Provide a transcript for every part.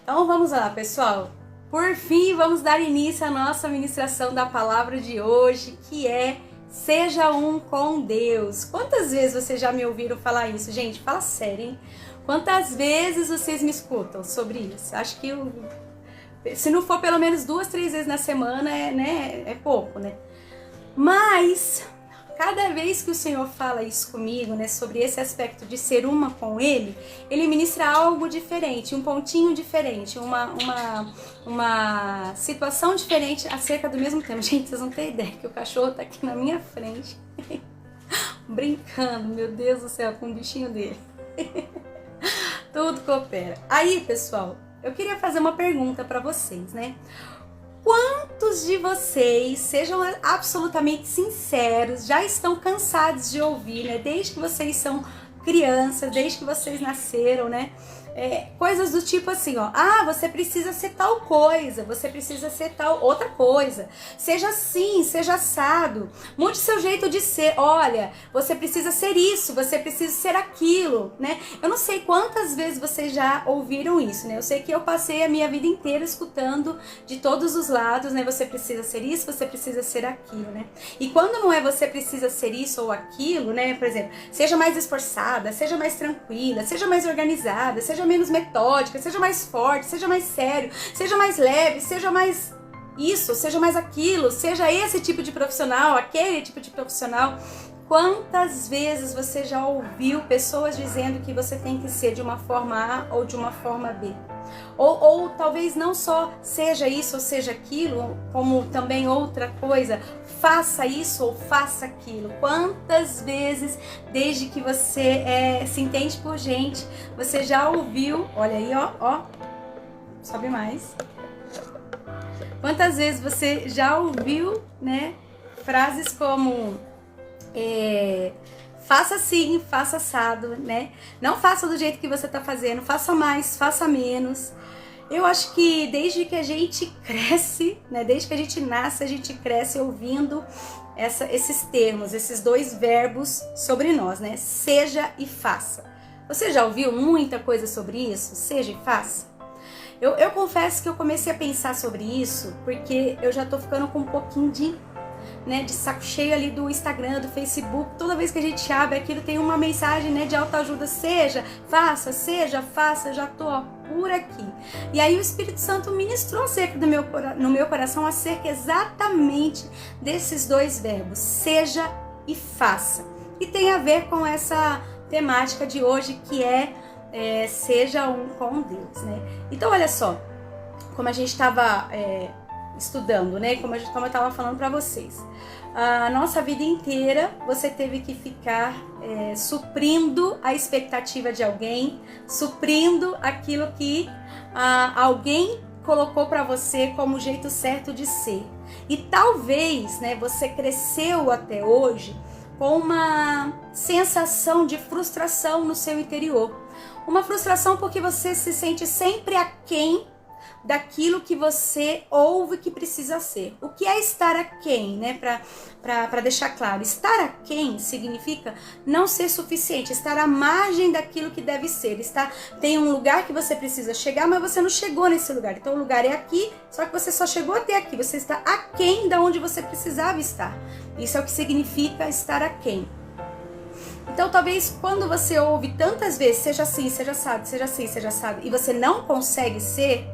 Então vamos lá, pessoal. Por fim, vamos dar início à nossa ministração da palavra de hoje, que é Seja um com Deus. Quantas vezes vocês já me ouviram falar isso? Gente, fala sério, hein? Quantas vezes vocês me escutam sobre isso? Acho que se não for pelo menos 2, 3 vezes na semana, é pouco, né? Mas cada vez que o Senhor fala isso comigo, né, sobre esse aspecto de ser uma com Ele, Ele ministra algo diferente, um pontinho diferente, uma situação diferente acerca do mesmo tema. Gente, vocês não têm ideia que o cachorro tá aqui na minha frente, brincando, meu Deus do céu, com o bichinho dele. Tudo coopera. Aí, pessoal, eu queria fazer uma pergunta para vocês, né? Quantos de vocês, sejam absolutamente sinceros, já estão cansados de ouvir, né? Desde que vocês são crianças, desde que vocês nasceram, né? Coisas do tipo assim, ó, você precisa ser tal coisa, você precisa ser tal outra coisa, seja assim, seja assado, mude seu jeito de ser, olha, você precisa ser isso, você precisa ser aquilo, né? Eu não sei quantas vezes vocês já ouviram isso, né? Eu sei que eu passei a minha vida inteira escutando de todos os lados, né? Você precisa ser isso, você precisa ser aquilo, né? E quando não é você precisa ser isso ou aquilo, né? Por exemplo, seja mais esforçada, seja mais tranquila, seja mais organizada, seja menos metódica, seja mais forte, seja mais sério, seja mais leve, seja mais isso, seja mais aquilo, seja esse tipo de profissional, aquele tipo de profissional. Quantas vezes você já ouviu pessoas dizendo que você tem que ser de uma forma A ou de uma forma B? Ou talvez não só seja isso ou seja aquilo, como também outra coisa, faça isso ou faça aquilo. Quantas vezes, desde que você se entende por gente, você já ouviu, olha aí, ó, sobe mais. Quantas vezes você já ouviu, né, frases como faça assim, faça assado, né? Não faça do jeito que você tá fazendo, faça mais, faça menos. Eu acho que desde que a gente cresce, né? Desde que a gente nasce, a gente cresce ouvindo esses termos, esses dois verbos sobre nós, né? Seja e faça. Você já ouviu muita coisa sobre isso? Seja e faça? Eu confesso que eu comecei a pensar sobre isso porque eu já tô ficando com um pouquinho de saco cheio ali do Instagram, do Facebook. Toda vez que a gente abre aquilo tem uma mensagem, né, de autoajuda, seja, faça, já tô por aqui. E aí o Espírito Santo ministrou acerca no meu coração acerca exatamente desses dois verbos, seja e faça. E tem a ver com essa temática de hoje que seja um com Deus, né? Então olha só, como a gente estava estudando, né? Como eu estava falando para vocês. A nossa vida inteira você teve que ficar suprindo a expectativa de alguém, suprindo aquilo que alguém colocou para você como o jeito certo de ser. E talvez, né, você cresceu até hoje com uma sensação de frustração no seu interior. Uma frustração porque você se sente sempre aquém daquilo que você ouve que precisa ser. O que é estar aquém, né? Para deixar claro, estar aquém significa não ser suficiente, estar à margem daquilo que deve ser. Tem um lugar que você precisa chegar, mas você não chegou nesse lugar. Então o lugar é aqui, só que você só chegou até aqui. Você está aquém da onde você precisava estar. Isso é o que significa estar aquém. Então talvez quando você ouve tantas vezes, seja assim, seja assado, seja assim, seja assado, e você não consegue ser,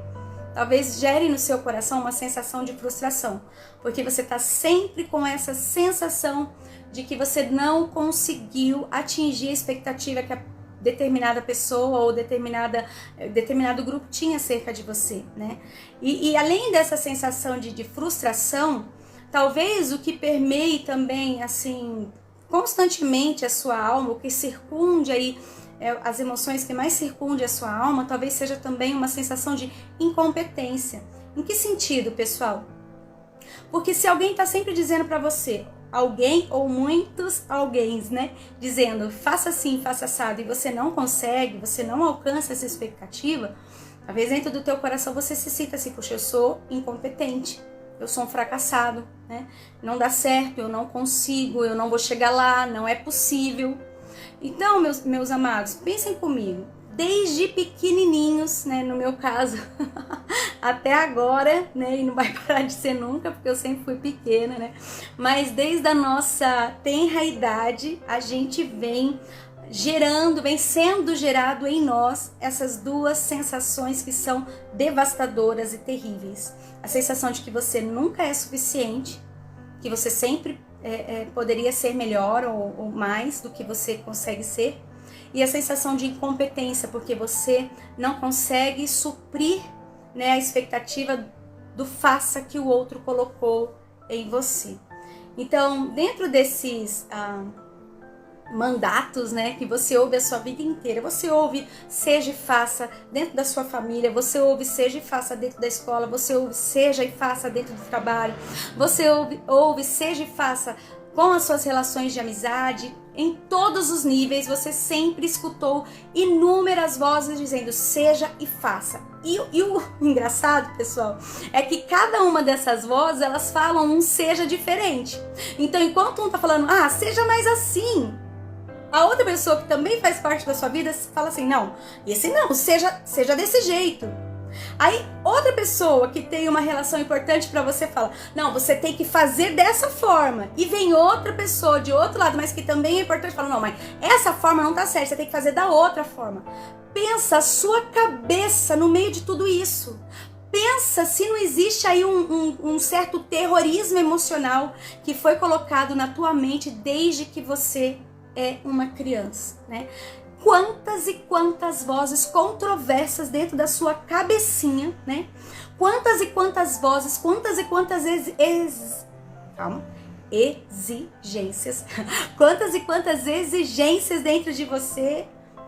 talvez gere no seu coração uma sensação de frustração, porque você está sempre com essa sensação de que você não conseguiu atingir a expectativa que a determinada pessoa ou determinado grupo tinha acerca de você, né? E além dessa sensação de frustração, talvez o que permeie também, assim, constantemente a sua alma, o que circunde aí as emoções que mais circundem a sua alma, talvez seja também uma sensação de incompetência. Em que sentido, pessoal? Porque se alguém está sempre dizendo para você, alguém ou muitos alguéms, né, dizendo faça assim, faça assado, e você não consegue, você não alcança essa expectativa, talvez dentro do teu coração você se sinta assim, poxa, eu sou incompetente, eu sou um fracassado, né? Não dá certo, eu não consigo, eu não vou chegar lá, não é possível. Então, meus amados, pensem comigo. desde pequenininhos, né, no meu caso, até agora, né, e não vai parar de ser nunca, porque eu sempre fui pequena, né, mas desde a nossa tenra idade, a gente vem sendo gerado em nós essas duas sensações que são devastadoras e terríveis. A sensação de que você nunca é suficiente, que você sempre poderia ser melhor ou mais do que você consegue ser, e a sensação de incompetência, porque você não consegue suprir, né, a expectativa do faça que o outro colocou em você. Então, dentro desses mandatos, né, que você ouve a sua vida inteira, você ouve seja e faça dentro da sua família, você ouve seja e faça dentro da escola, você ouve seja e faça dentro do trabalho, você ouve seja e faça com as suas relações de amizade, em todos os níveis você sempre escutou inúmeras vozes dizendo seja e faça. E o engraçado, pessoal, é que cada uma dessas vozes, elas falam um seja diferente. Então, enquanto um tá falando, seja mais assim, a outra pessoa que também faz parte da sua vida fala assim, não, esse não, seja desse jeito. Aí outra pessoa que tem uma relação importante pra você fala, não, você tem que fazer dessa forma. E vem outra pessoa de outro lado, mas que também é importante, fala, não, mas essa forma não tá certa, você tem que fazer da outra forma. Pensa a sua cabeça no meio de tudo isso. Pensa se não existe aí um certo terrorismo emocional que foi colocado na tua mente desde que você é uma criança, né? Quantas e quantas vozes controversas dentro da sua cabecinha, né? Quantas e quantas vozes, quantas e quantas exigências, quantas e quantas exigências dentro de você,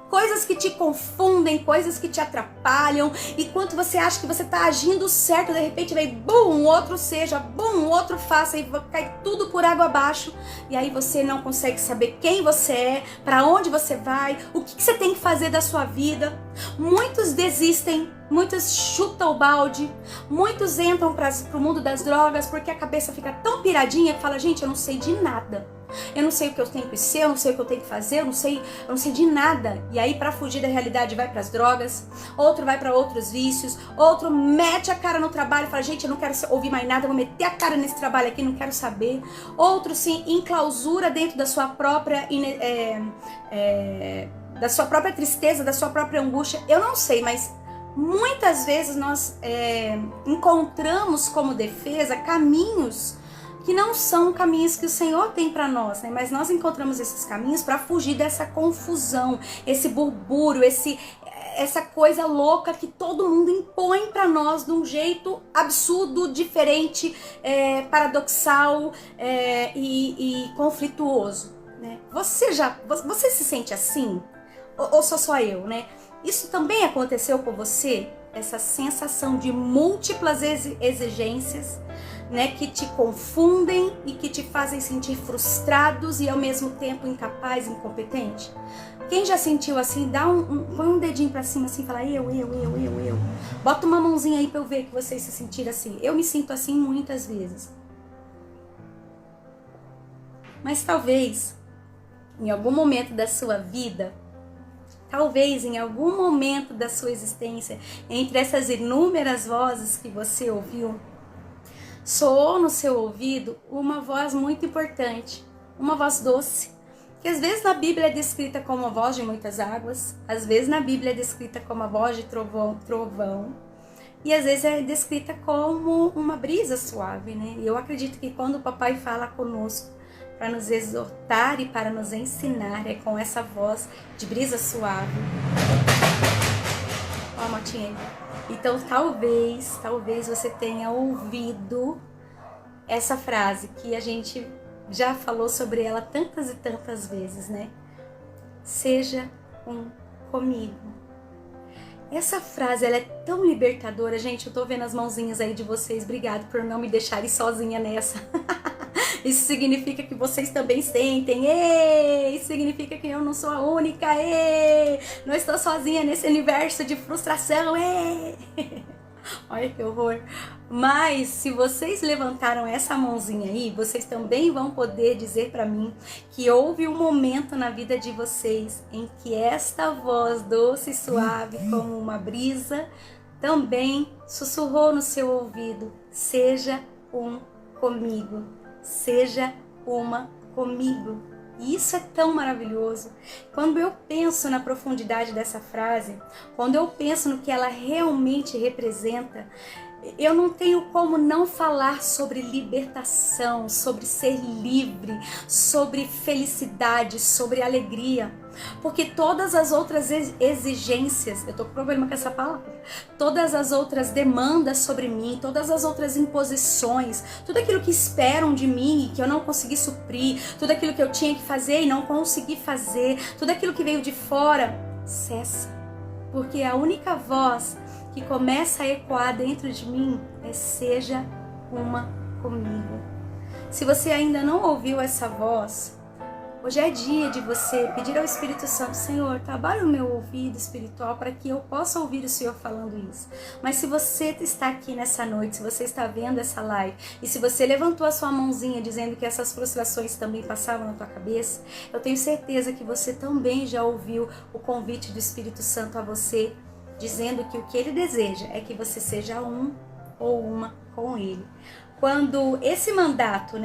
coisas que te confundem, coisas que te atrapalham, e quando você acha que você está agindo certo, de repente vem, bum, outro seja, bum, outro faça, e cai tudo por água abaixo, e aí você não consegue saber quem você é, para onde você vai, o que você tem que fazer da sua vida. Muitos desistem, muitos chutam o balde, muitos entram para o mundo das drogas, porque a cabeça fica tão piradinha que fala, gente, eu não sei de nada. Eu não sei o que eu tenho que ser, eu não sei o que eu tenho que fazer, eu não sei de nada. E aí, para fugir da realidade, vai para as drogas, outro vai para outros vícios, outro mete a cara no trabalho e fala, gente, eu não quero ouvir mais nada, eu vou meter a cara nesse trabalho aqui, não quero saber. Outro se enclausura dentro da sua própria da sua própria tristeza, da sua própria angústia. Eu não sei, mas muitas vezes nós encontramos como defesa caminhos que não são caminhos que o Senhor tem para nós, né? Mas nós encontramos esses caminhos para fugir dessa confusão, esse burbúrio, essa coisa louca que todo mundo impõe para nós de um jeito absurdo, diferente, paradoxal e conflituoso, né? Você se sente assim? Ou sou só eu, né? Isso também aconteceu com você? Essa sensação de múltiplas exigências, né, que te confundem e que te fazem sentir frustrados e ao mesmo tempo incapaz, incompetente? Quem já sentiu assim, põe um dedinho pra cima assim e fala eu. Bota uma mãozinha aí pra eu ver que vocês se sentiram assim. Eu me sinto assim muitas vezes. Mas talvez, em algum momento da sua vida, talvez em algum momento da sua existência, entre essas inúmeras vozes que você ouviu, soou no seu ouvido uma voz muito importante, uma voz doce, que às vezes na Bíblia é descrita como a voz de muitas águas, às vezes na Bíblia é descrita como a voz de trovão, e às vezes é descrita como uma brisa suave, né? E eu acredito que quando o papai fala conosco para nos exortar e para nos ensinar, é com essa voz de brisa suave. Ó a motinha aí. Então talvez você tenha ouvido essa frase que a gente já falou sobre ela tantas e tantas vezes, né? Seja um comigo. Essa frase, ela é tão libertadora, gente. Eu tô vendo as mãozinhas aí de vocês. Obrigado por não me deixarem sozinha nessa. Isso significa que vocês também sentem. Isso significa que eu não sou a única. Não estou sozinha nesse universo de frustração. Olha que horror. Mas se vocês levantaram essa mãozinha aí, vocês também vão poder dizer para mim que houve um momento na vida de vocês em que esta voz doce e suave como uma brisa também sussurrou no seu ouvido: seja um comigo, seja uma comigo. E isso é tão maravilhoso. Quando eu penso na profundidade dessa frase, quando eu penso no que ela realmente representa, eu não tenho como não falar sobre libertação, sobre ser livre, sobre felicidade, sobre alegria. Porque todas as outras exigências, eu tô com problema com essa palavra, todas as outras demandas sobre mim, todas as outras imposições, tudo aquilo que esperam de mim e que eu não consegui suprir, tudo aquilo que eu tinha que fazer e não consegui fazer, tudo aquilo que veio de fora, cessa. Porque a única voz que começa a ecoar dentro de mim é: seja uma comigo. Se você ainda não ouviu essa voz, hoje é dia de você pedir ao Espírito Santo: Senhor, trabalha o meu ouvido espiritual para que eu possa ouvir o Senhor falando isso. Mas se você está aqui nessa noite, se você está vendo essa live, e se você levantou a sua mãozinha dizendo que essas frustrações também passavam na tua cabeça, eu tenho certeza que você também já ouviu o convite do Espírito Santo a você, dizendo que o que ele deseja é que você seja um ou uma com ele. Quando esse mandato,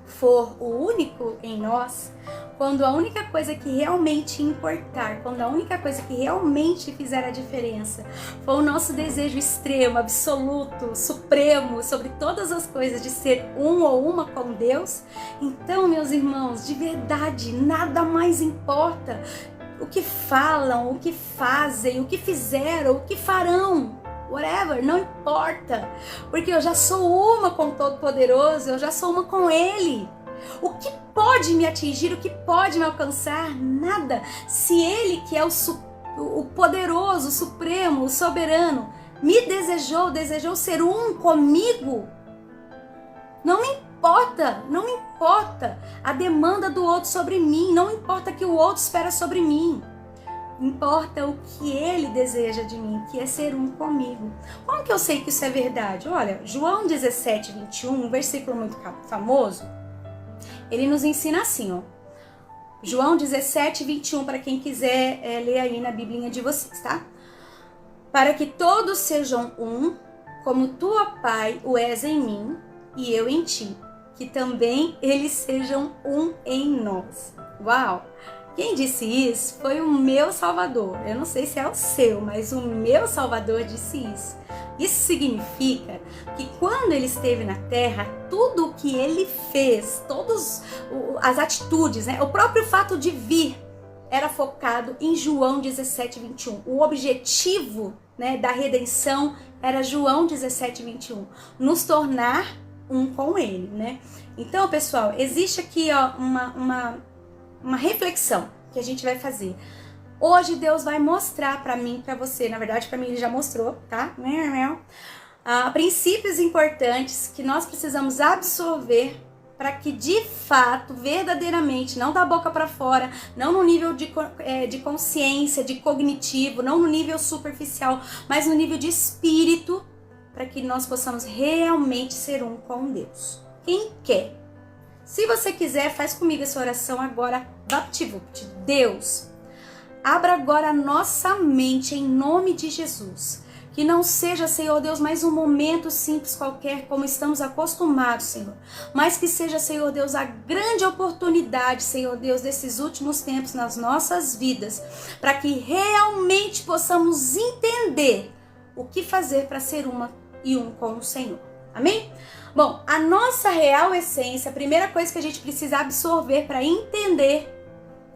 for o único em nós, quando a única coisa que realmente importar, quando a única coisa que realmente fizer a diferença for o nosso desejo extremo, absoluto, supremo, sobre todas as coisas, de ser um ou uma com Deus, então, meus irmãos, de verdade, nada mais importa. O que falam, o que fazem, o que fizeram, o que farão, whatever, não importa. Porque eu já sou uma com o Todo-Poderoso, eu já sou uma com Ele. O que pode me atingir, o que pode me alcançar? Nada. Se Ele, que é o poderoso, o supremo, o soberano, me desejou ser um comigo, não me importa, não me importa a demanda do outro sobre mim, não importa o que o outro espera sobre mim. Importa o que ele deseja de mim, que é ser um comigo. Como que eu sei que isso é verdade? Olha, João 17, 21, um versículo muito famoso, ele nos ensina assim, ó. João 17, 21, para quem quiser ler aí na biblinha de vocês, tá? Para que todos sejam um, como tu, ó Pai, o és em mim e eu em ti, que também eles sejam um em nós. Uau! Quem disse isso foi o meu Salvador. Eu não sei se é o seu, mas o meu Salvador disse isso. Isso significa que quando ele esteve na terra, tudo o que ele fez, todas as atitudes, o próprio fato de vir, era focado em João 17, 21. O objetivo, da redenção era João 17, 21. Nos tornar um com ele, Então, pessoal, existe aqui uma reflexão que a gente vai fazer. Hoje Deus vai mostrar para mim, para você, na verdade para mim ele já mostrou, tá? Princípios importantes que nós precisamos absorver para que de fato, verdadeiramente, não da boca para fora, não no nível de consciência, de cognitivo, não no nível superficial, mas no nível de espírito, para que nós possamos realmente ser um com Deus. Quem quer? Se você quiser, faz comigo essa oração agora, VaptVupt. Deus, abra agora a nossa mente em nome de Jesus. Que não seja, Senhor Deus, mais um momento simples qualquer, como estamos acostumados, Senhor. Mas que seja, Senhor Deus, a grande oportunidade, Senhor Deus, desses últimos tempos nas nossas vidas, para que realmente possamos entender o que fazer para ser uma e um com o Senhor. Amém? Bom, a nossa real essência, a primeira coisa que a gente precisa absorver para entender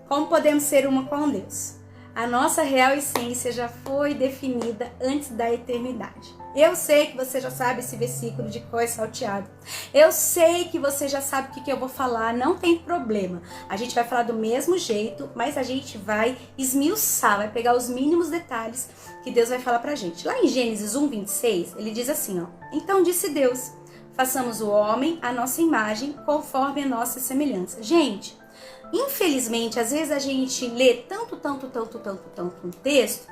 como podemos ser uma com Deus. A nossa real essência já foi definida antes da eternidade. Eu sei que você já sabe esse versículo de cor salteado. Eu sei que você já sabe o que eu vou falar, não tem problema. A gente vai falar do mesmo jeito, mas a gente vai esmiuçar, vai pegar os mínimos detalhes que Deus vai falar pra gente. Lá em Gênesis 1, 26, ele diz assim, ó. Então disse Deus, façamos o homem à nossa imagem, conforme a nossa semelhança. Gente, infelizmente, às vezes a gente lê tanto um texto,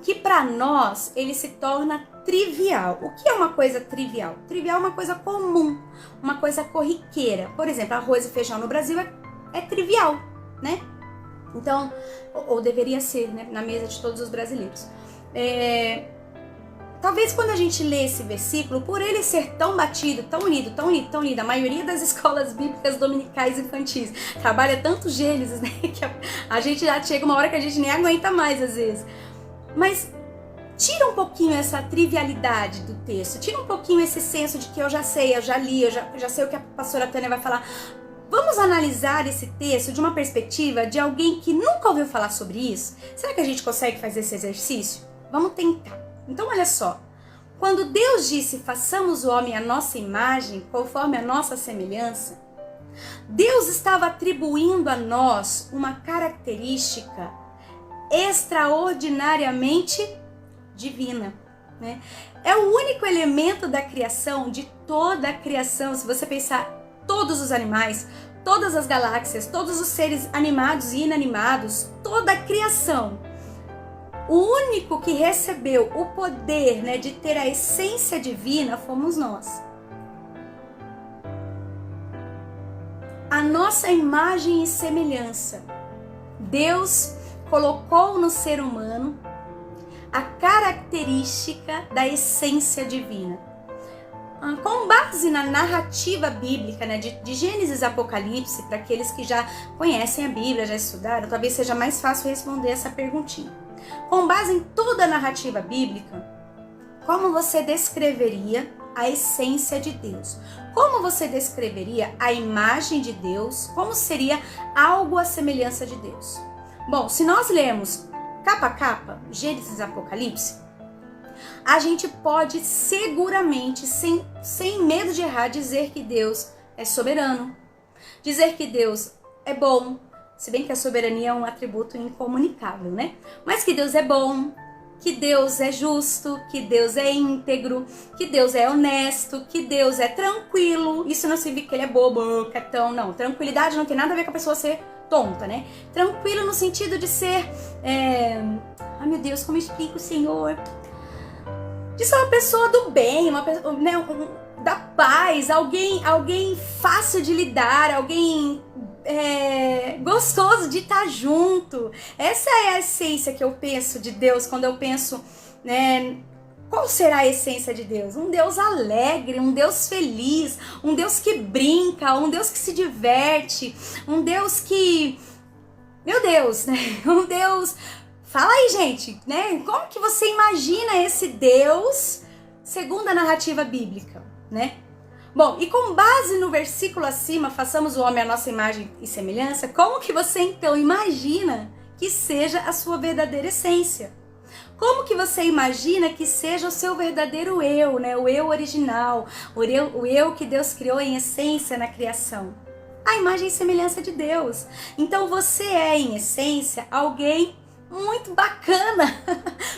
que para nós ele se torna trivial. O que é uma coisa trivial? Trivial é uma coisa comum, uma coisa corriqueira. Por exemplo, arroz e feijão no Brasil é trivial, né? Então, ou deveria ser, né, na mesa de todos os brasileiros. Talvez quando a gente lê esse versículo, por ele ser tão batido, tão unido, tão unido, tão unido, a maioria das escolas bíblicas dominicais infantis trabalha tanto Gênesis, né, que a gente já chega uma hora que a gente nem aguenta mais às vezes. Mas tira um pouquinho essa trivialidade do texto, tira um pouquinho esse senso de que eu já sei, eu já li, eu já sei o que a pastora Tânia vai falar. Vamos analisar esse texto de uma perspectiva de alguém que nunca ouviu falar sobre isso? Será que a gente consegue fazer esse exercício? Vamos tentar. Então olha só, quando Deus disse façamos o homem à nossa imagem, conforme a nossa semelhança, Deus estava atribuindo a nós uma característica extraordinariamente divina, né? É o único elemento da criação, de toda a criação, se você pensar todos os animais, todas as galáxias, todos os seres animados e inanimados, toda a criação, o único que recebeu o poder, né, de ter a essência divina fomos nós. A nossa imagem e semelhança. Deus colocou no ser humano a característica da essência divina. Com base na narrativa bíblica, né, de Gênesis a Apocalipse, para aqueles que já conhecem a Bíblia, já estudaram, talvez seja mais fácil responder essa perguntinha. Com base em toda a narrativa bíblica, como você descreveria a essência de Deus? Como você descreveria a imagem de Deus? Como seria algo à semelhança de Deus? Bom, se nós lermos capa a capa, Gênesis e Apocalipse, a gente pode seguramente, sem medo de errar, dizer que Deus é soberano, dizer que Deus é bom, se bem que a soberania é um atributo incomunicável, né? Mas que Deus é bom, que Deus é justo, que Deus é íntegro, que Deus é honesto, que Deus é tranquilo. Isso não significa que ele é bobo, catão, não. Tranquilidade não tem nada a ver com a pessoa ser tonta, né? Tranquilo no sentido de ser... Ai, meu Deus, como eu explico, Senhor? De ser uma pessoa do bem, uma pessoa, né, da paz, alguém fácil de lidar, alguém gostoso de estar junto. Essa é a essência que eu penso de Deus quando eu penso, né, qual será a essência de Deus? Um Deus alegre, um Deus feliz, um Deus que brinca, um Deus que se diverte, um Deus que... Meu Deus, né? Um Deus... Fala aí, gente, né? Como que você imagina esse Deus segundo a narrativa bíblica, né? Bom, e com base no versículo acima, façamos o homem à nossa imagem e semelhança, como que você então imagina que seja a sua verdadeira essência? Como que você imagina que seja o seu verdadeiro eu, né? O eu original, o eu que Deus criou em essência na criação? A imagem e semelhança de Deus. Então você é, em essência, alguém muito bacana.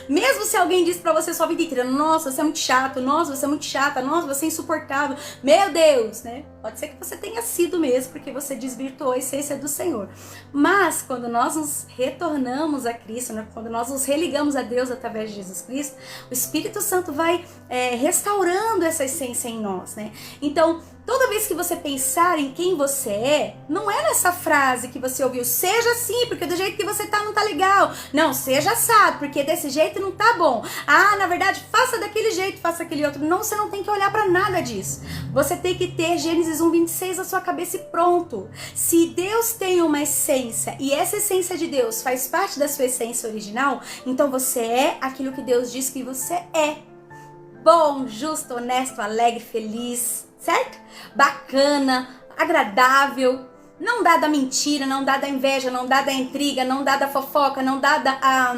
Mesmo se alguém diz pra você sua vida inteira, nossa, você é muito chato, nossa, você é muito chata, nossa, você é insuportável, meu Deus, né? Pode ser que você tenha sido mesmo, porque você desvirtuou a essência do Senhor. Mas quando nós nos retornamos a Cristo, né? Quando nós nos religamos a Deus através de Jesus Cristo, o Espírito Santo vai restaurando essa essência em nós, né? Então, toda vez que você pensar em quem você é, não é nessa frase que você ouviu, seja assim, porque do jeito que você tá não tá legal. Não, seja assado, porque desse jeito não tá bom. Ah, na verdade, faça daquele jeito, faça aquele outro. Não, você não tem que olhar pra nada disso. Você tem que ter Gênesis 1:26 na sua cabeça e pronto. Se Deus tem uma essência e essa essência de Deus faz parte da sua essência original, então você é aquilo que Deus diz que você é. Bom, justo, honesto, alegre, feliz, certo? Bacana, agradável, não dá da mentira, não dá da inveja, não dá da intriga, não dá da fofoca, não dá da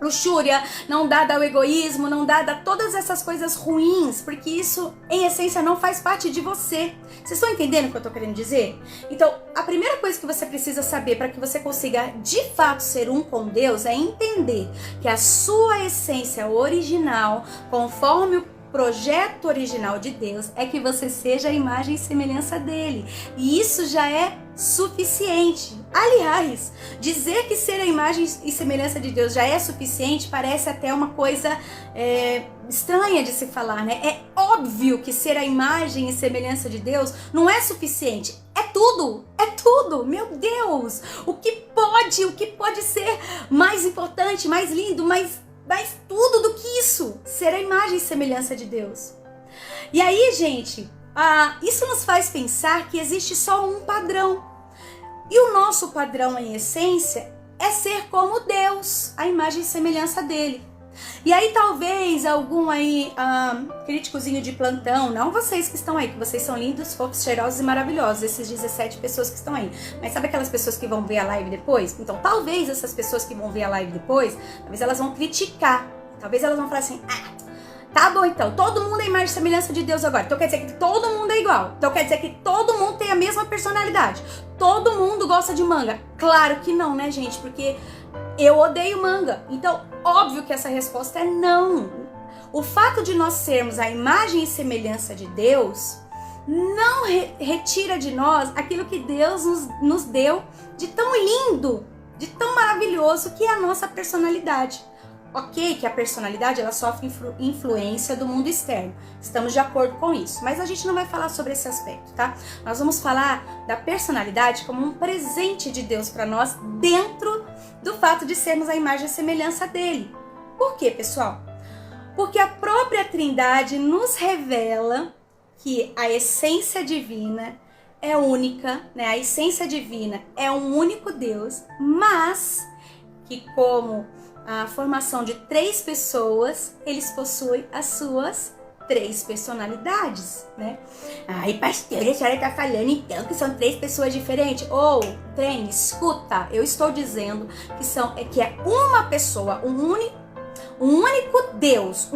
luxúria, não dá ao egoísmo, não dá todas essas coisas ruins, porque isso, em essência, não faz parte de você. Vocês estão entendendo o que eu tô querendo dizer? Então, a primeira coisa que você precisa saber para que você consiga, de fato, ser um com Deus, é entender que a sua essência original, conforme o projeto original de Deus, é que você seja a imagem e semelhança dele. E isso já é suficiente. Aliás, dizer que ser a imagem e semelhança de Deus já é suficiente parece até uma coisa estranha de se falar, né? É óbvio que ser a imagem e semelhança de Deus não é suficiente. É tudo, meu Deus! O que pode ser mais importante, mais lindo, mais tudo do que isso? Ser a imagem e semelhança de Deus. E aí, gente, isso nos faz pensar que existe só um padrão. E o nosso padrão, em essência, é ser como Deus, a imagem e semelhança dele. E aí talvez algum aí críticozinho de plantão, não vocês que estão aí, que vocês são lindos, fofos, cheirosos e maravilhosos, esses 17 pessoas que estão aí. Mas sabe aquelas pessoas que vão ver a live depois? Então talvez essas pessoas que vão ver a live depois, talvez elas vão criticar. Talvez elas vão falar assim, tá bom então, todo mundo é imagem e semelhança de Deus agora. Então quer dizer que todo mundo é igual. Então quer dizer que todo mundo tem a mesma personalidade. Todo mundo gosta de manga. Claro que não, né, gente? Porque eu odeio manga. Então, óbvio que essa resposta é não. O fato de nós sermos a imagem e semelhança de Deus não retira de nós aquilo que Deus nos deu de tão lindo, de tão maravilhoso que é a nossa personalidade. Ok, que a personalidade ela sofre influência do mundo externo. Estamos de acordo com isso. Mas a gente não vai falar sobre esse aspecto, tá? Nós vamos falar da personalidade como um presente de Deus para nós dentro do fato de sermos a imagem e semelhança dele. Por quê, pessoal? Porque a própria Trindade nos revela que a essência divina é única, né? A essência divina é um único Deus, mas que como a formação de 3 pessoas, eles possuem as suas 3 personalidades, né? Ai, pastora, a senhora tá falando então que são 3 pessoas diferentes? Trem, escuta, eu estou dizendo que é uma pessoa, um único Deus,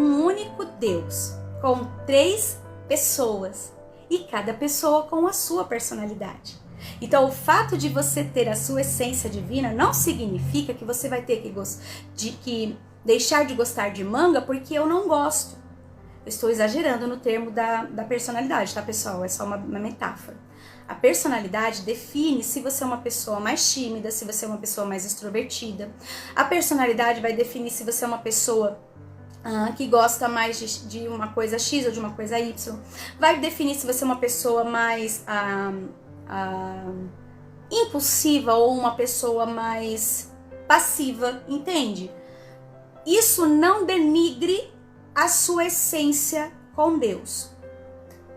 com 3 pessoas, e cada pessoa com a sua personalidade. Então, o fato de você ter a sua essência divina não significa que você vai ter que deixar de gostar de manga porque eu não gosto. Eu estou exagerando no termo da personalidade, tá, pessoal? É só uma metáfora. A personalidade define se você é uma pessoa mais tímida, se você é uma pessoa mais extrovertida. A personalidade vai definir se você é uma pessoa que gosta mais de uma coisa X ou de uma coisa Y. Vai definir se você é uma pessoa mais impulsiva ou uma pessoa mais passiva, entende? Isso não denigre a sua essência com Deus.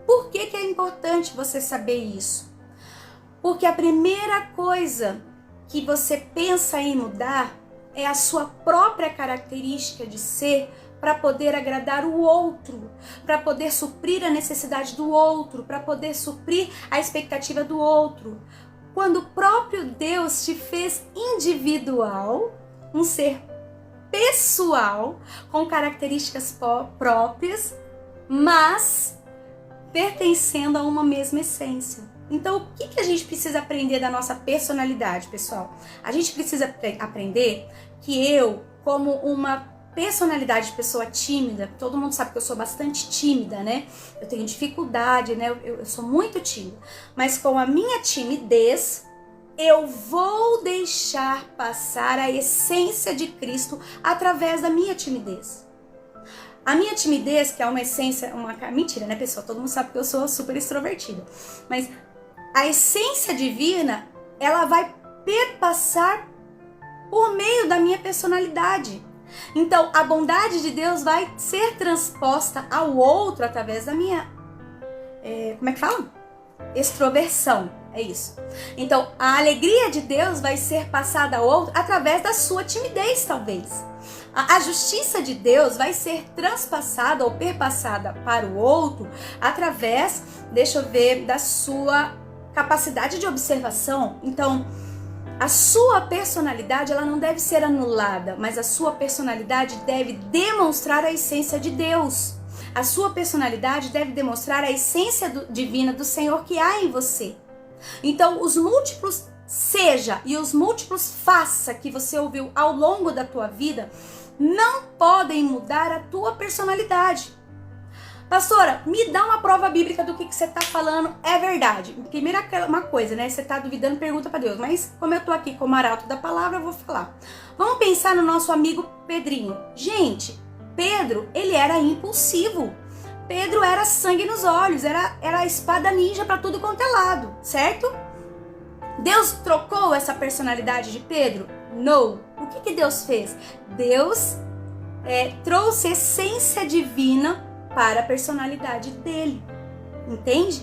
Por que é importante você saber isso? Porque a primeira coisa que você pensa em mudar é a sua própria característica de ser, para poder agradar o outro, para poder suprir a necessidade do outro, para poder suprir a expectativa do outro. Quando o próprio Deus te fez individual, um ser pessoal, com características próprias, mas pertencendo a uma mesma essência. Então, o que a gente precisa aprender da nossa personalidade, pessoal? A gente precisa aprender que eu, como uma personalidade de pessoa tímida, todo mundo sabe que eu sou bastante tímida, né? Eu tenho dificuldade, né? Eu sou muito tímida. Mas com a minha timidez, eu vou deixar passar a essência de Cristo através da minha timidez. A minha timidez, que é uma essência, mentira, né, pessoal? Todo mundo sabe que eu sou super extrovertida. Mas a essência divina, ela vai perpassar por meio da minha personalidade. Então, a bondade de Deus vai ser transposta ao outro através da minha, como é que fala? Extroversão, é isso. Então, a alegria de Deus vai ser passada ao outro através da sua timidez, talvez. A justiça de Deus vai ser transpassada ou perpassada para o outro através, deixa eu ver, da sua capacidade de observação. Então, a sua personalidade, ela não deve ser anulada, mas a sua personalidade deve demonstrar a essência de Deus. A sua personalidade deve demonstrar a essência divina do Senhor que há em você. Então, os múltiplos seja e os múltiplos faça que você ouviu ao longo da tua vida não podem mudar a tua personalidade. Pastora, me dá uma prova bíblica do que você tá falando é verdade. Primeira uma coisa, né? Você tá duvidando, pergunta pra Deus. Mas como eu tô aqui como arauto da palavra, eu vou falar. Vamos pensar no nosso amigo Pedrinho. Gente, Pedro, ele era impulsivo. Pedro era sangue nos olhos, era a espada ninja pra tudo quanto é lado, certo? Deus trocou essa personalidade de Pedro? Não. O que Deus fez? Deus trouxe essência divina para a personalidade dele, entende?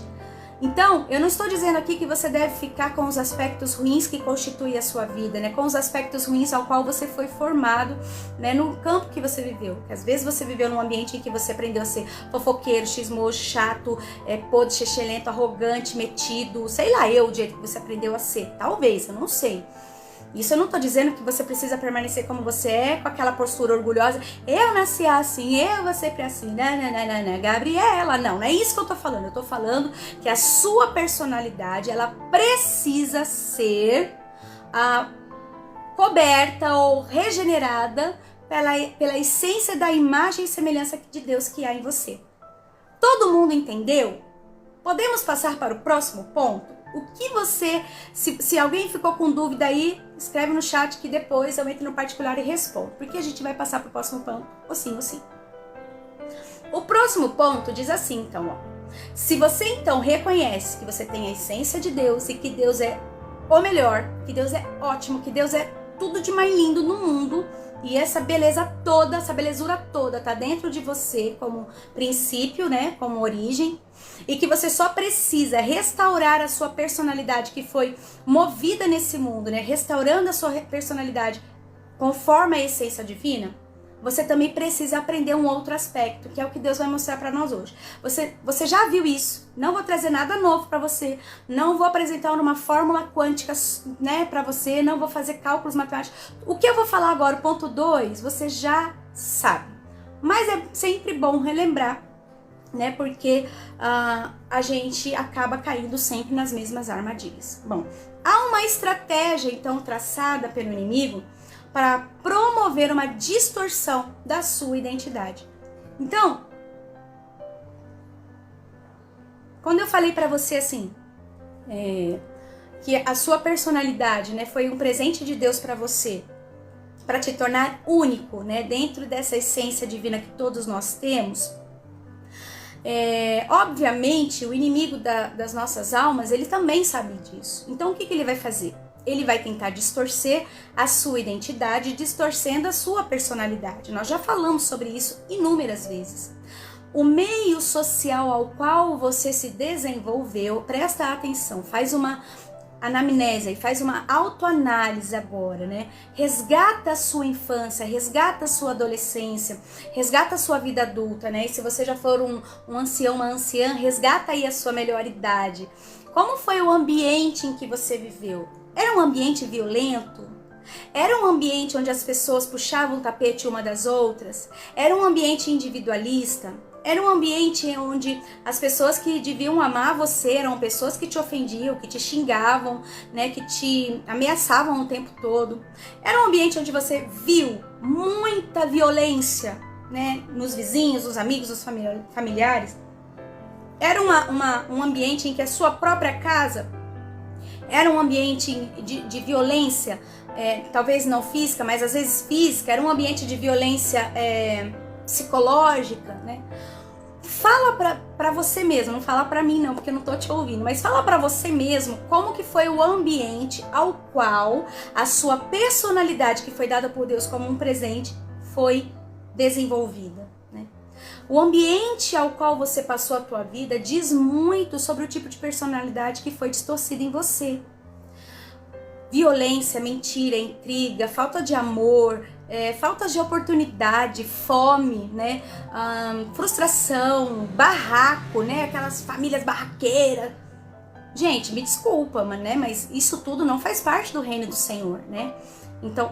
Então, eu não estou dizendo aqui que você deve ficar com os aspectos ruins que constituem a sua vida, né? Com os aspectos ruins ao qual você foi formado, né? No campo que você viveu. Porque às vezes você viveu num ambiente em que você aprendeu a ser fofoqueiro, chismoso, chato, podre, xexelento, arrogante, metido, sei lá eu, o jeito que você aprendeu a ser. Talvez, eu não sei. Isso eu não tô dizendo que você precisa permanecer como você é, com aquela postura orgulhosa. Eu nasci assim, eu vou sempre assim, né, Gabriela. Não é isso que eu tô falando. Eu tô falando que a sua personalidade, ela precisa ser coberta ou regenerada pela essência da imagem e semelhança de Deus que há em você. Todo mundo entendeu? Podemos passar para o próximo ponto? O que você, se alguém ficou com dúvida aí, escreve no chat que depois eu entro no particular e respondo. Porque a gente vai passar para o próximo ponto, ou sim. O próximo ponto diz assim, então, ó. Se você então reconhece que você tem a essência de Deus e que Deus é o melhor, que Deus é ótimo, que Deus é tudo de mais lindo no mundo, e essa beleza toda, essa belezura toda tá dentro de você como princípio, né, como origem, e que você só precisa restaurar a sua personalidade que foi movida nesse mundo, né, restaurando a sua personalidade conforme a essência divina, você também precisa aprender um outro aspecto, que é o que Deus vai mostrar para nós hoje. Você já viu isso, não vou trazer nada novo para você, não vou apresentar uma fórmula quântica, né, para você, não vou fazer cálculos matemáticos. O que eu vou falar agora, o ponto 2, você já sabe. Mas é sempre bom relembrar, né, porque a gente acaba caindo sempre nas mesmas armadilhas. Bom, há uma estratégia, então, traçada pelo inimigo para promover uma distorção da sua identidade. Então, quando eu falei para você assim, que a sua personalidade, né, foi um presente de Deus para você, para te tornar único, né, dentro dessa essência divina que todos nós temos, obviamente o inimigo das nossas almas, ele também sabe disso. Então o que ele vai fazer? Ele vai tentar distorcer a sua identidade, distorcendo a sua personalidade. Nós já falamos sobre isso inúmeras vezes. O meio social ao qual você se desenvolveu, presta atenção, faz uma anamnese, faz uma autoanálise agora, né? Resgata a sua infância, resgata a sua adolescência, resgata a sua vida adulta, né? E se você já for um ancião, uma anciã, resgata aí a sua melhor idade. Como foi o ambiente em que você viveu? Era um ambiente violento? Era um ambiente onde as pessoas puxavam o tapete uma das outras? Era um ambiente individualista? Era um ambiente onde as pessoas que deviam amar você eram pessoas que te ofendiam, que te xingavam, né, que te ameaçavam o tempo todo? Era um ambiente onde você viu muita violência, né, nos vizinhos, nos amigos, nos familiares? Era um ambiente em que a sua própria casa era um ambiente de violência, talvez não física, mas às vezes física, era um ambiente de violência psicológica, né? Fala pra você mesmo, não fala pra mim não, porque eu não tô te ouvindo, mas fala pra você mesmo como que foi o ambiente ao qual a sua personalidade, que foi dada por Deus como um presente, foi desenvolvida, né? O ambiente ao qual você passou a tua vida diz muito sobre o tipo de personalidade que foi distorcida em você. Violência, mentira, intriga, falta de amor, falta de oportunidade, fome, né? Frustração, barraco, né? Aquelas famílias barraqueiras. Gente, me desculpa, né? Mas isso tudo não faz parte do reino do Senhor, né? Então,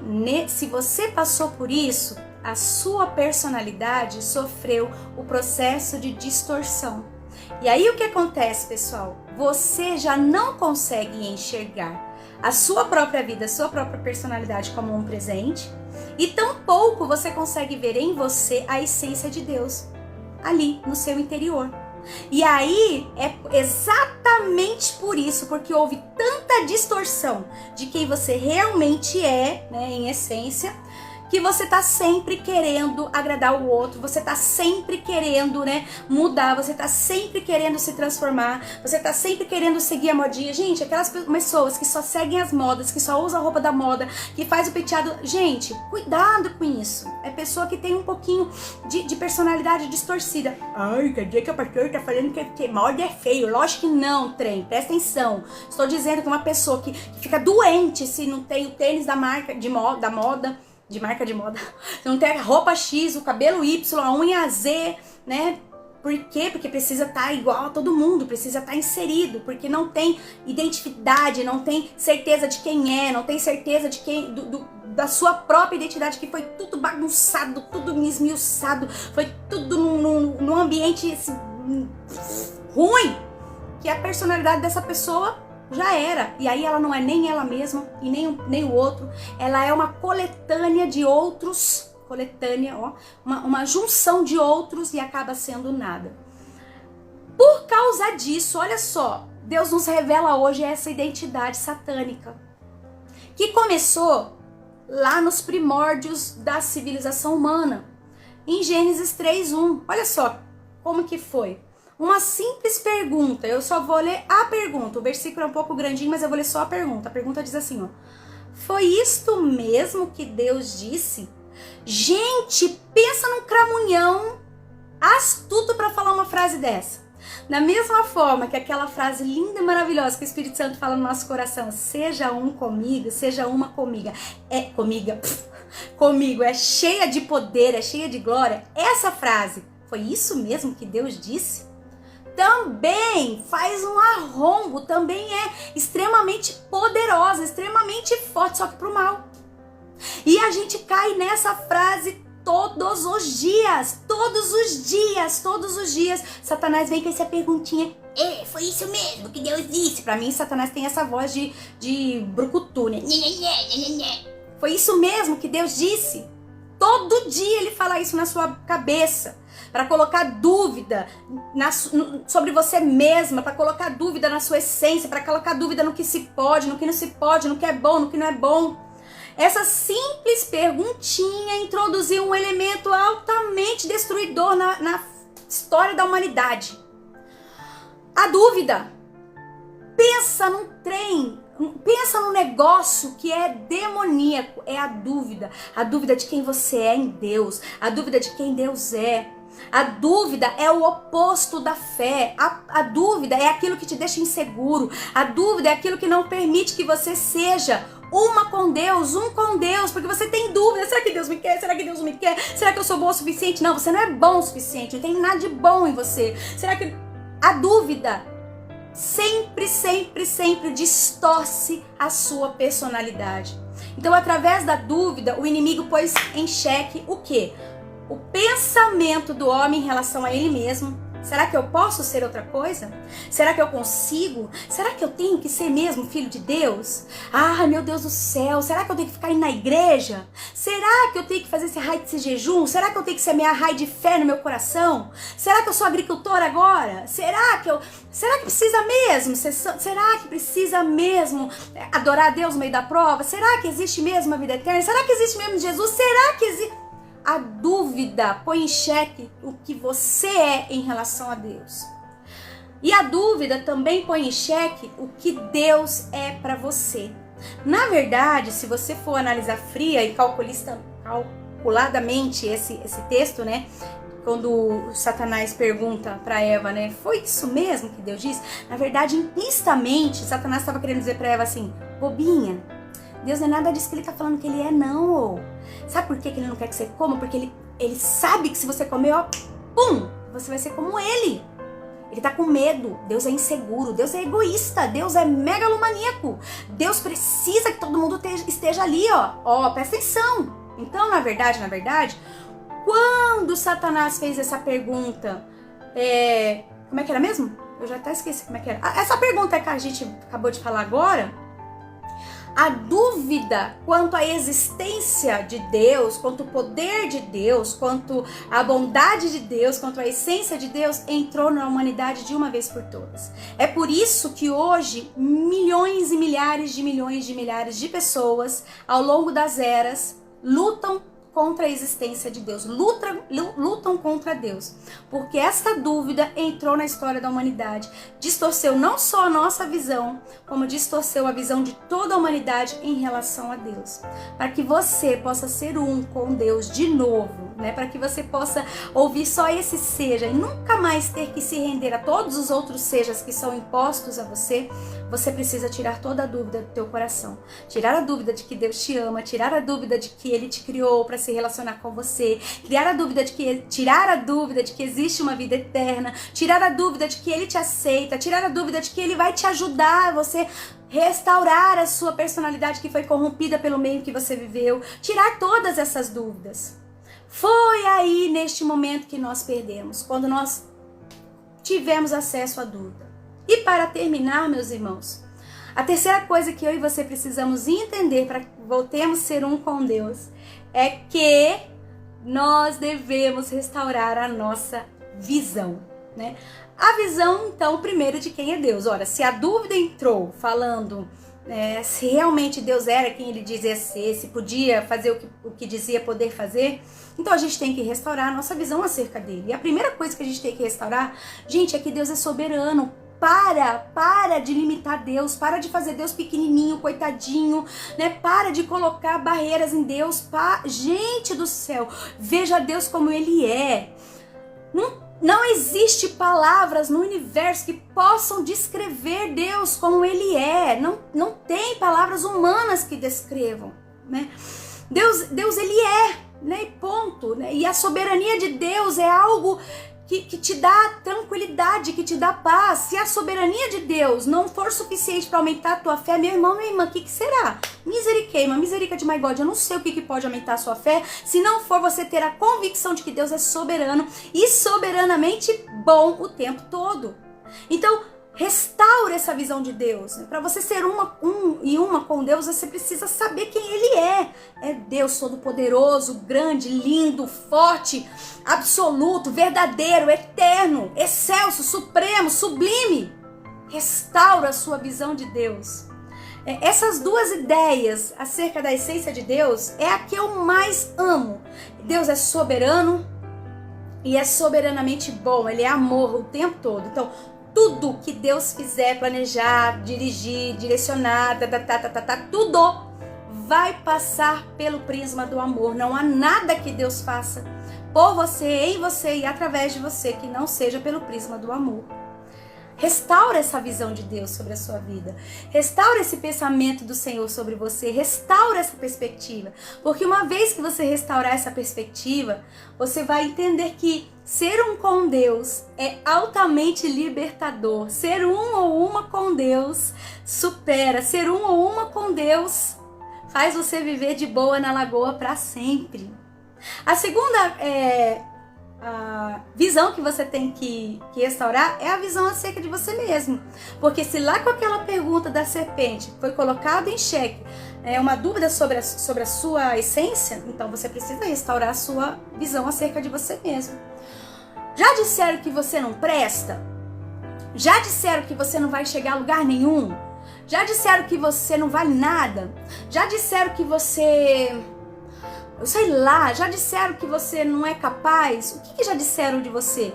se você passou por isso, a sua personalidade sofreu o processo de distorção. E aí o que acontece, pessoal? Você já não consegue enxergar a sua própria vida, a sua própria personalidade como um presente, e tampouco você consegue ver em você a essência de Deus. ali no seu interior. E aí é exatamente por isso, porque houve tanta distorção de quem você realmente é, né, em essência, que você tá sempre querendo agradar o outro, você tá sempre querendo, né, mudar, você tá sempre querendo se transformar, você tá sempre querendo seguir a modinha. Gente, aquelas pessoas que só seguem as modas, que só usam a roupa da moda, que faz o penteado. Gente, cuidado com isso. É pessoa que tem um pouquinho de personalidade distorcida. Ai, quer dizer que o pastor tá falando que moda é feio. Lógico que não, trem, presta atenção. Estou dizendo que uma pessoa que fica doente se não tem o tênis da marca de moda, de marca de moda, não tem a roupa X, o cabelo Y, a unha Z, né? Por quê? Porque precisa estar igual a todo mundo, precisa estar inserido, porque não tem identidade, não tem certeza de quem é, não tem certeza de quem, da sua própria identidade, que foi tudo bagunçado, tudo esmiuçado, foi tudo num ambiente assim, ruim, que a personalidade dessa pessoa já era. E aí ela não é nem ela mesma e nem o outro. Ela é uma coletânea de outros. Coletânea, ó. Uma junção de outros e acaba sendo nada. Por causa disso, olha só. Deus nos revela hoje essa identidade satânica. Que começou lá nos primórdios da civilização humana. Em Gênesis 3:1. Olha só como que foi. Uma simples pergunta, eu só vou ler a pergunta, o versículo é um pouco grandinho, mas eu vou ler só a pergunta diz assim, ó: foi isto mesmo que Deus disse? Gente, pensa num cramunhão astuto para falar uma frase dessa. Da mesma forma que aquela frase linda e maravilhosa que o Espírito Santo fala no nosso coração, seja um comigo, seja uma comigo, comigo, é cheia de poder, é cheia de glória. Essa frase, foi isso mesmo que Deus disse? Também faz um arrombo, também é extremamente poderosa, extremamente forte, só que pro mal. E a gente cai nessa frase todos os dias, Satanás vem com essa perguntinha, foi isso mesmo que Deus disse? Pra mim, Satanás tem essa voz de brucutu, né? Foi isso mesmo que Deus disse? Todo dia ele fala isso na sua cabeça, para colocar dúvida sobre você mesma, para colocar dúvida na sua essência, para colocar dúvida no que se pode, no que não se pode, no que é bom, no que não é bom. Essa simples perguntinha introduziu um elemento altamente destruidor na história da humanidade. A dúvida. Pensa num trem, pensa num negócio que é demoníaco, é a dúvida de quem você é em Deus, a dúvida de quem Deus é. A dúvida é o oposto da fé. A dúvida é aquilo que te deixa inseguro. A dúvida é aquilo que não permite que você seja uma com Deus, um com Deus, porque você tem dúvida. Será que Deus me quer? Será que Deus me quer? Será que eu sou bom o suficiente? Não, você não é bom o suficiente. Não tem nada de bom em você. Será que... A dúvida sempre distorce a sua personalidade. Então, através da dúvida, o inimigo pôs em xeque o quê? O pensamento do homem em relação a ele mesmo. Será que eu posso ser outra coisa? Será que eu consigo? Será que eu tenho que ser mesmo filho de Deus? Ah, meu Deus do céu, será que eu tenho que ficar indo na igreja? Será que eu tenho que fazer esse raio desse jejum? Será que eu tenho que semear raio de fé no meu coração? Será que eu sou agricultora agora? Será que precisa mesmo? Será que precisa mesmo adorar a Deus no meio da prova? Será que existe mesmo a vida eterna? Será que existe mesmo Jesus? Será que existe... A dúvida põe em xeque o que você é em relação a Deus. E a dúvida também põe em xeque o que Deus é para você. Na verdade, se você for analisar fria e calculadamente esse texto, né? Quando Satanás pergunta para Eva, né? Foi isso mesmo que Deus disse? Na verdade, implicitamente, Satanás estava querendo dizer para Eva assim, bobinha, Deus não é nada disso que ele tá falando que ele é, não. Sabe por que ele não quer que você coma? Porque ele sabe que se você comer, ó, pum, você vai ser como ele. Ele tá com medo. Deus é inseguro. Deus é egoísta. Deus é megalomaníaco. Deus precisa que todo mundo esteja ali, ó. Ó, presta atenção. Então, na verdade, quando Satanás fez essa pergunta, como é que era mesmo? Eu já até esqueci como é que era. Essa pergunta que a gente acabou de falar agora, a dúvida quanto à existência de Deus, quanto ao poder de Deus, quanto à bondade de Deus, quanto à essência de Deus, entrou na humanidade de uma vez por todas. É por isso que hoje milhões e milhares de pessoas, ao longo das eras, lutam contra a existência de Deus, lutam contra Deus, porque essa dúvida entrou na história da humanidade, distorceu não só a nossa visão, como distorceu a visão de toda a humanidade em relação a Deus. Para que você possa ser um com Deus de novo, né? Para que você possa ouvir só esse seja e nunca mais ter que se render a todos os outros sejas que são impostos a você, você precisa tirar toda a dúvida do teu coração, tirar a dúvida de que Deus te ama, tirar a dúvida de que Ele te criou para se relacionar com você, tirar a dúvida de que existe uma vida eterna, tirar a dúvida de que Ele te aceita, tirar a dúvida de que Ele vai te ajudar a você restaurar a sua personalidade que foi corrompida pelo meio que você viveu, tirar todas essas dúvidas. Foi aí neste momento que nós perdemos, quando nós tivemos acesso à dúvida. E para terminar, meus irmãos, a terceira coisa que eu e você precisamos entender para que voltemos a ser um com Deus é que nós devemos restaurar a nossa visão, né? A visão, então, primeiro de quem é Deus. Ora, se a dúvida entrou falando se realmente Deus era quem Ele dizia ser, se podia fazer o que dizia poder fazer, então a gente tem que restaurar a nossa visão acerca dele. E a primeira coisa que a gente tem que restaurar, gente, é que Deus é soberano. Para de limitar Deus, para de fazer Deus pequenininho, coitadinho, né? Para de colocar barreiras em Deus. Gente do céu, veja Deus como Ele é. Não existe palavras no universo que possam descrever Deus como Ele é. Não tem palavras humanas que descrevam, né? Deus Ele é, né? E ponto, né? E a soberania de Deus é algo que te dá tranquilidade, que te dá paz. Se a soberania de Deus não for suficiente para aumentar a tua fé, meu irmão, minha irmã, o que será? Misericórdia de my God, eu não sei o que pode aumentar a sua fé, se não for você ter a convicção de que Deus é soberano e soberanamente bom o tempo todo. Então, restaure essa visão de Deus. Para você ser uma com Deus, você precisa saber quem Ele é. É Deus todo-poderoso, grande, lindo, forte, absoluto, verdadeiro, eterno, excelso, supremo, sublime. Restaura a sua visão de Deus. Essas duas ideias acerca da essência de Deus é a que eu mais amo. Deus é soberano e é soberanamente bom. Ele é amor o tempo todo. Então, tudo que Deus fizer, planejar, dirigir, direcionar, tudo vai passar pelo prisma do amor. Não há nada que Deus faça por você, em você e através de você que não seja pelo prisma do amor. Restaura essa visão de Deus sobre a sua vida. Restaura esse pensamento do Senhor sobre você. Restaura essa perspectiva. Porque uma vez que você restaurar essa perspectiva, você vai entender que ser um com Deus é altamente libertador. Ser um ou uma com Deus supera. Ser um ou uma com Deus faz você viver de boa na lagoa para sempre. A segunda a visão que você tem que restaurar é a visão acerca de você mesmo. Porque se lá com aquela pergunta da serpente foi colocado em xeque uma dúvida sobre a sua essência, então você precisa restaurar a sua visão acerca de você mesmo. Já disseram que você não presta? Já disseram que você não vai chegar a lugar nenhum? Já disseram que você não vale nada? Já disseram que você... sei lá, já disseram que você não é capaz? O que já disseram de você?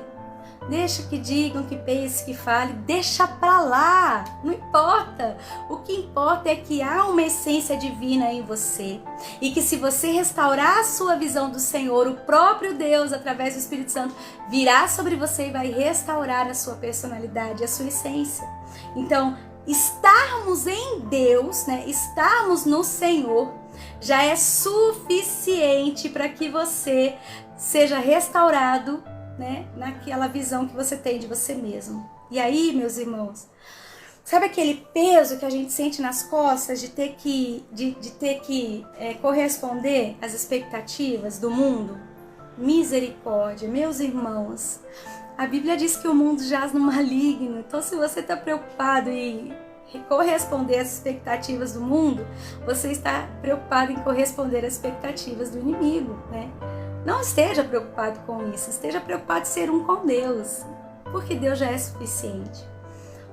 Deixa que digam, que pense, que fale, deixa pra lá, não importa. O que importa é que há uma essência divina em você e que se você restaurar a sua visão do Senhor, o próprio Deus, através do Espírito Santo, virá sobre você e vai restaurar a sua personalidade, a sua essência. Então, estarmos em Deus, né? Estarmos no Senhor, já é suficiente para que você seja restaurado, né, naquela visão que você tem de você mesmo. E aí, meus irmãos, sabe aquele peso que a gente sente nas costas de ter que corresponder às expectativas do mundo? Misericórdia, meus irmãos. A Bíblia diz que o mundo jaz no maligno. Então, se você está preocupado em corresponder às expectativas do mundo, você está preocupado em corresponder às expectativas do inimigo, né? Não esteja preocupado com isso, esteja preocupado em ser um com Deus, porque Deus já é suficiente.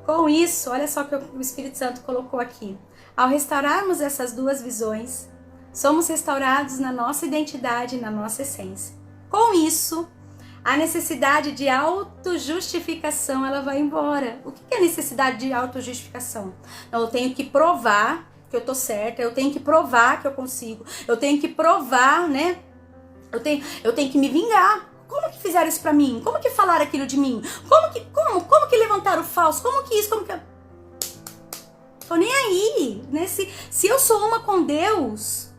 Com isso, olha só o que o Espírito Santo colocou aqui. Ao restaurarmos essas duas visões, somos restaurados na nossa identidade e na nossa essência. Com isso, a necessidade de autojustificação, ela vai embora. O que é a necessidade de autojustificação? Eu tenho que provar que eu tô certa, eu tenho que provar que eu consigo, eu tenho que provar, né? Eu tenho que me vingar. Como que fizeram isso pra mim? Como que falaram aquilo de mim? Como que levantaram o falso? Como que isso? Como que... Tô nem aí, né? Se eu sou uma com Deus,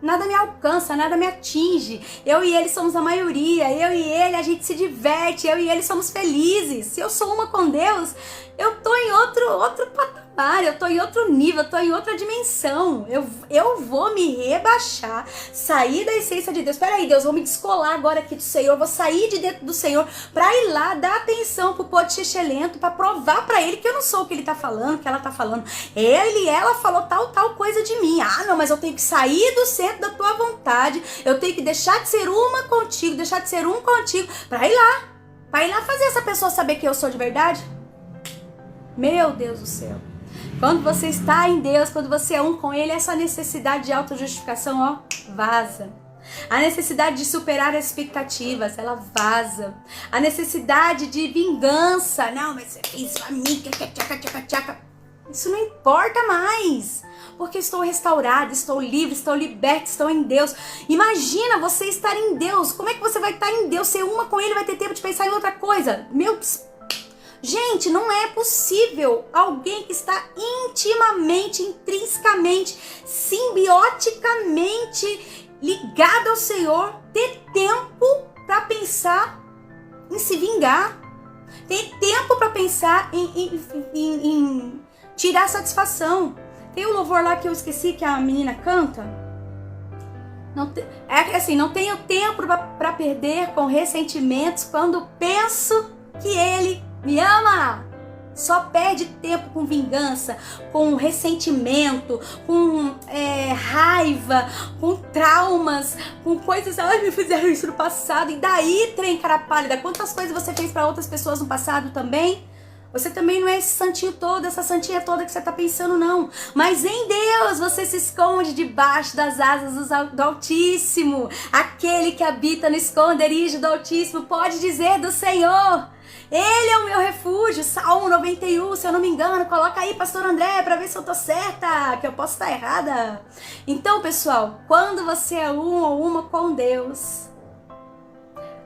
nada me alcança, nada me atinge. Eu e ele somos a maioria. Eu e ele, a gente se diverte. Eu e ele somos felizes. Se eu sou uma com Deus, eu tô em outro patamar. Eu tô em outro nível. Eu tô em outra dimensão. Eu vou me rebaixar. Sair da essência de Deus. Peraí, Deus, vou me descolar agora aqui do Senhor. Eu vou sair de dentro do Senhor pra ir lá dar atenção pro pó de xixelento, pra provar pra ele que eu não sou o que ele tá falando, que ela tá falando. Ela falou tal coisa de mim. Ah, não, mas eu tenho que sair do centro da tua vontade. Eu tenho que deixar de ser uma contigo, deixar de ser um contigo, pra ir lá fazer essa pessoa saber que eu sou de verdade. Meu Deus do céu. Quando você está em Deus, quando você é um com Ele, essa necessidade de autojustificação, ó, vaza. A necessidade de superar as expectativas, ela vaza. A necessidade de vingança, não, mas você fez isso pra mim, tchaca. Isso não importa mais, porque estou restaurada, estou livre, estou liberta, estou em Deus. Imagina você estar em Deus. Como é que você vai estar em Deus? Ser uma com Ele, vai ter tempo de pensar em outra coisa? Gente, não é possível alguém que está intimamente, intrinsecamente, simbioticamente ligado ao Senhor ter tempo para pensar em se vingar, ter tempo para pensar em tirar satisfação. Tem um louvor lá que eu esqueci que a menina canta. Não tenho tempo para perder com ressentimentos quando penso que Ele me ama. Só perde tempo com vingança, com ressentimento, com raiva, com traumas, com coisas. Ai, me fizeram isso no passado. E daí, trem cara pálida, quantas coisas você fez para outras pessoas no passado também? Você também não é esse santinho todo, essa santinha toda que você tá pensando, não. Mas em Deus você se esconde debaixo das asas do Altíssimo. Aquele que habita no esconderijo do Altíssimo pode dizer do Senhor: Ele é o meu refúgio. Salmo 91, se eu não me engano. Coloca aí, pastor André, pra ver se eu tô certa, que eu posso estar errada. Então, pessoal, quando você é um ou uma com Deus,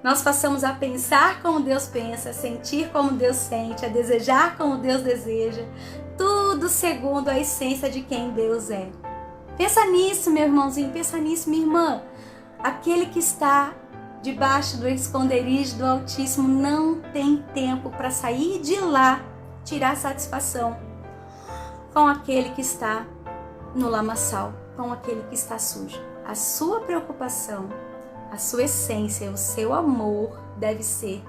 nós passamos a pensar como Deus pensa, a sentir como Deus sente, a desejar como Deus deseja, tudo segundo a essência de quem Deus é. Pensa nisso, meu irmãozinho, pensa nisso, minha irmã. Aquele que está debaixo do esconderijo do Altíssimo não tem tempo para sair de lá, tirar satisfação com aquele que está no lamaçal, com aquele que está sujo. A sua preocupação, a sua essência, o seu amor deve ser,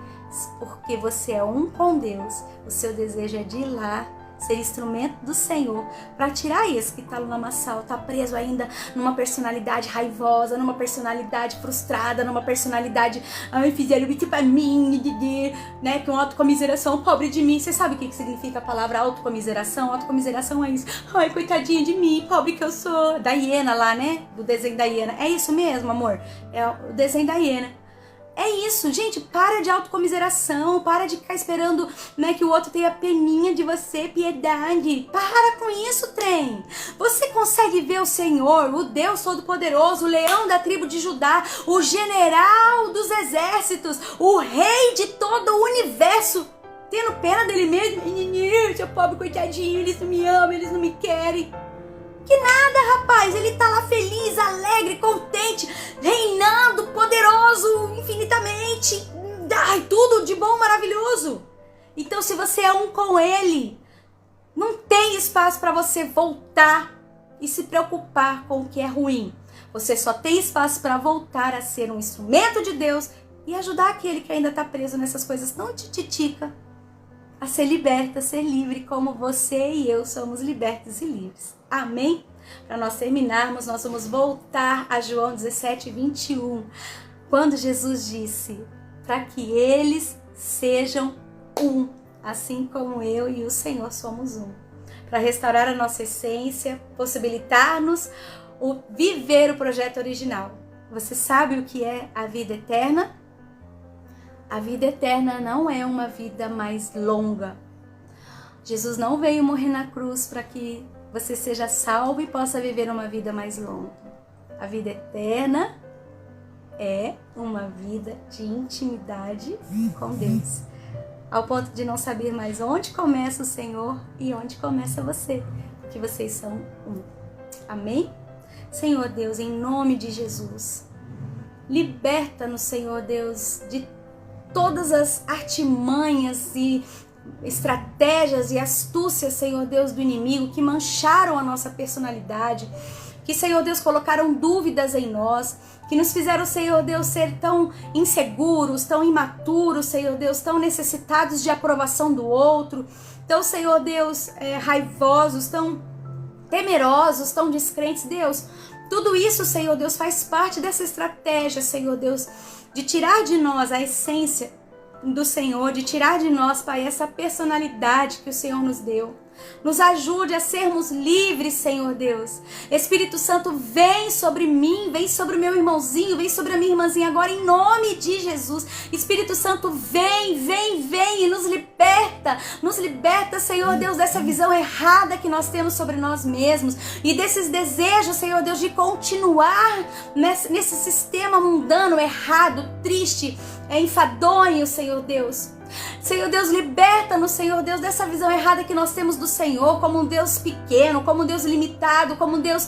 porque você é um com Deus, o seu desejo é de ir lá, ser instrumento do Senhor, para tirar esse que está no lamaçal, está preso ainda numa personalidade raivosa, numa personalidade frustrada, numa personalidade, ai, fizeram isso pra mim, né, com autocomiseração, pobre de mim. Você sabe o que significa a palavra autocomiseração? Autocomiseração é isso, ai, coitadinha de mim, pobre que eu sou. Da hiena lá, né, do desenho da hiena. É isso mesmo, amor, é o desenho da hiena. É isso, gente, para de autocomiseração, para de ficar esperando, né, que o outro tenha peninha de você, piedade. Para com isso, trem. Você consegue ver o Senhor, o Deus Todo-Poderoso, o leão da tribo de Judá, o general dos exércitos, o rei de todo o universo, tendo pena dele mesmo? Menininho, seu pobre coitadinho, eles não me amam, eles não me querem. Que nada, rapaz, ele tá lá feliz, alegre, contente, reinando, poderoso, infinitamente, ai, tudo de bom, maravilhoso. Então, se você é um com ele, não tem espaço para você voltar e se preocupar com o que é ruim. Você só tem espaço para voltar a ser um instrumento de Deus e ajudar aquele que ainda tá preso nessas coisas tão tititica, a ser liberta, a ser livre, como você e eu somos libertos e livres. Amém? Para nós terminarmos, nós vamos voltar a João 17:21, quando Jesus disse, para que eles sejam um, assim como eu e o Senhor somos um. Para restaurar a nossa essência, possibilitar-nos viver o projeto original. Você sabe o que é a vida eterna? A vida eterna não é uma vida mais longa. Jesus não veio morrer na cruz para que você seja salvo e possa viver uma vida mais longa. A vida eterna é uma vida de intimidade com Deus, ao ponto de não saber mais onde começa o Senhor e onde começa você, porque vocês são um. Amém? Senhor Deus, em nome de Jesus, liberta-nos, Senhor Deus, de todas as artimanhas e estratégias e astúcias, Senhor Deus, do inimigo que mancharam a nossa personalidade, que, Senhor Deus, colocaram dúvidas em nós, que nos fizeram, Senhor Deus, ser tão inseguros, tão imaturos, Senhor Deus, tão necessitados de aprovação do outro, tão, Senhor Deus, raivosos, tão temerosos, tão descrentes. Deus, tudo isso, Senhor Deus, faz parte dessa estratégia, Senhor Deus, de tirar de nós a essência do Senhor, de tirar de nós, Pai, essa personalidade que o Senhor nos deu. Nos ajude a sermos livres, Senhor Deus. Espírito Santo, vem sobre mim, vem sobre o meu irmãozinho, vem sobre a minha irmãzinha agora, em nome de Jesus. Espírito Santo, vem e nos liberta, Senhor Deus, dessa visão errada que nós temos sobre nós mesmos e desses desejos, Senhor Deus, de continuar nesse sistema mundano, errado, triste, enfadonho, Senhor Deus. Senhor Deus, liberta-nos, Senhor Deus, dessa visão errada que nós temos do Senhor como um Deus pequeno, como um Deus limitado, como um Deus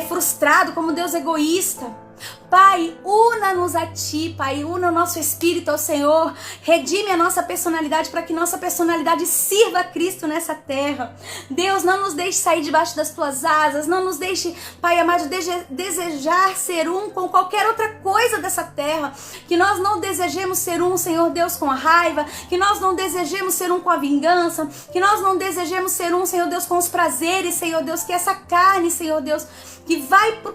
frustrado, como um Deus egoísta. Pai, una-nos a Ti, Pai, una o nosso espírito ao Senhor, redime a nossa personalidade para que nossa personalidade sirva a Cristo nessa terra. Deus, não nos deixe sair debaixo das Tuas asas, não nos deixe, Pai amado, desejar ser um com qualquer outra coisa dessa terra, que nós não desejemos ser um, Senhor Deus, com a raiva, que nós não desejemos ser um com a vingança, que nós não desejemos ser um, Senhor Deus, com os prazeres, Senhor Deus, que essa carne, Senhor Deus, que vai pro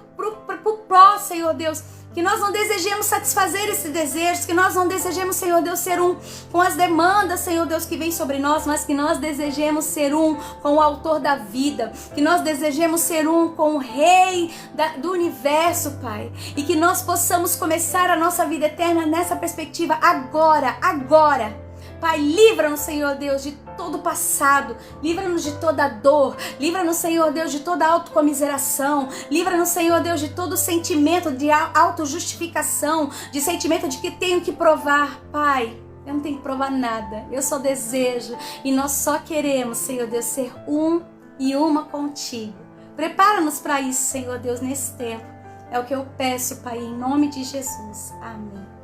pró, Senhor Deus, que nós não desejemos satisfazer esses desejos, que nós não desejemos, Senhor Deus, ser um com as demandas, Senhor Deus, que vem sobre nós, mas que nós desejemos ser um com o autor da vida, que nós desejemos ser um com o Rei do universo, Pai, e que nós possamos começar a nossa vida eterna nessa perspectiva agora. Pai, livra-nos, Senhor Deus, de todo o passado, livra-nos de toda a dor, livra-nos, Senhor Deus, de toda a autocomiseração, livra-nos, Senhor Deus, de todo sentimento de autojustificação, de sentimento de que tenho que provar. Pai, eu não tenho que provar nada, eu só desejo e nós só queremos, Senhor Deus, ser um e uma contigo. Prepara-nos para isso, Senhor Deus, nesse tempo. É o que eu peço, Pai, em nome de Jesus. Amém.